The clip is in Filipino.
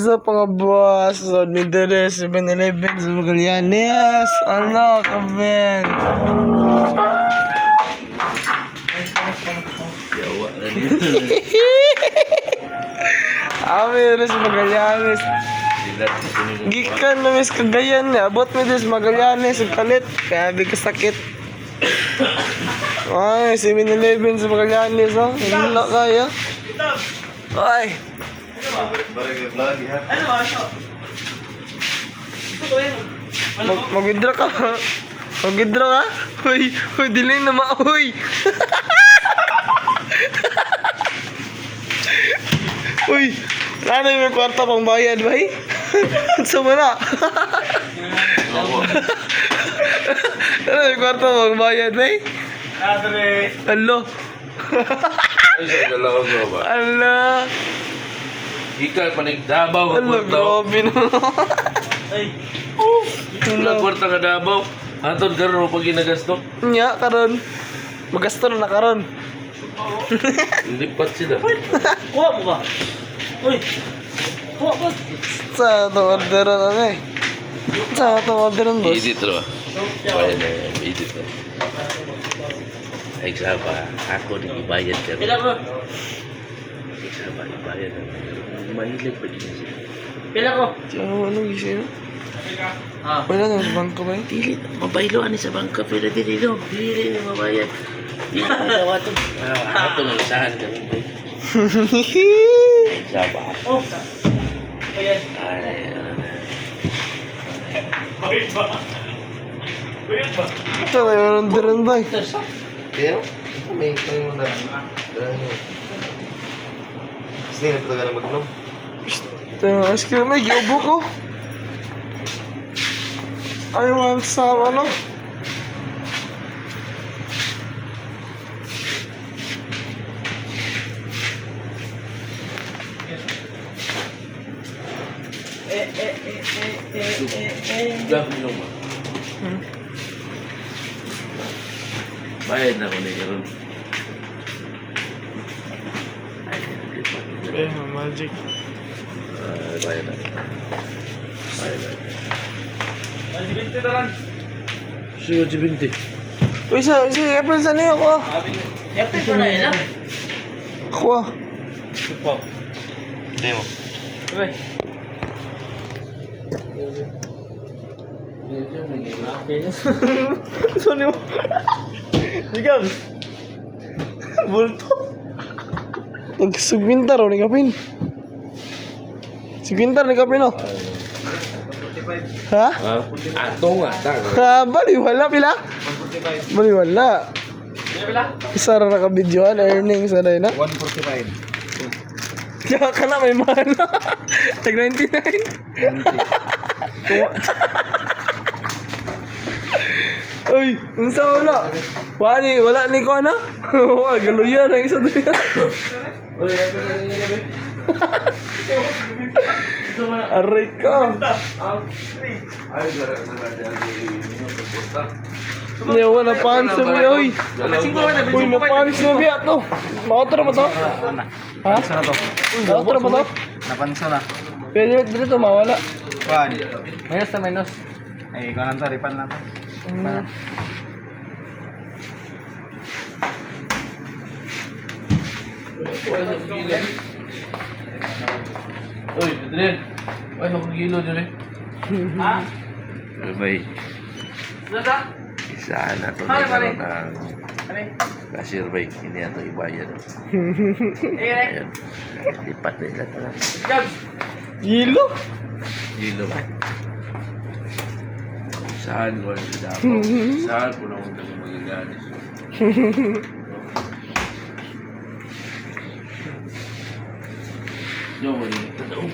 up mga boss? So, midday 7-Eleven sa Magallanes. Ano ka, Ben? Yawa na Amin rin sa Magallanes. Gikan na mis Cagayan. Abot mo din sa Magallanes. Ang kalit. Kaya bigka sakit. Ay, 7-Eleven sa Magallanes. Oh. Wala kaya. Ay. Mag-withdraw ka. Mag-withdraw ka. Uy, dili na ma-uy. Uy, ano yung kwarta pang bayad ba eh? So wala. Ano yung kwarta pang bayad ba eh? Alo. Ay, sa galaw ko ba? Ala. Ikaw, panigdabaw ka Ala, kwarta. grabe na. Wala kwarta ka dabaw. Hatod ka rin pag ginagasto. Nya, karon. Magasto na karon. Lipat sila. Kuha mo ba? Uy! Kuha ba? Sa itong orderan ano eh. Sa itong orderan boss. Edit ro. Bayad na yan. Edit na. Ay, saba. Ako din ibayad ka rin. Pila ko? Ay, saba. Ibayad na. Mahilig pa din siya. Pila ko? Ano gising? Ah. Wala na sa bangko ba eh? Dili. Mabaylo ani sa bangka. Pero dili no. Dili na mabayad. Dili na daw ato. Ato ng isahan ka rin. Ay, saba. Oh! Ayan. Ay, Ito na yung orderan ba eh? Pero, may mo na. Kasi na talaga na mag-nom. Ito yung ice cream eh. Giubo ko. Ayaw sa ano? gabi lang ba? Bayad na ko na yun. Ay, lipat. Eh, magic. Bayad na. Bayad na. Sige, 20. Uy, April, saan niyo ako? Yapin ko na yun, ah. Ako ah. Hindi mo. Okay. Saan niyo? Ikaw. Bulto. Nagsugwintar o ni Kapin. Sugwintar ni Kapin o. Ha? Ato nga, tang. Ha, baliwala pila? Baliwala. Isa ra nakabidyoan, earnings na rin na. 145. Kaya ka na may mahal na. Tag 99. Uy, unsa wala? Wala ni ko na. Wala galuyan ang isa doon. Aray ka. Niya wala pants na biya, uy. Uy, na pants na biya to. Makotro mo to? Ha? Saan na to? Makotro mo to? Napansa na. Pwede dito mawala. Kuhan. Minus na minus. Ay, ikaw nang taripan na to. Uy, Pedrin. Ay, nakagilo dyan eh. Ha? Bay, Nasa? isa na ito Ay, na pare. karoon ng Ano? cashier bay. Hindi na ito ibayad. Eh, Ayan. Lipat na ila talaga. Jobs! Gilo? Gilo ba? Saan wala si Davao? Saan po na kung naging magagalis? Yo, magiging tanaw.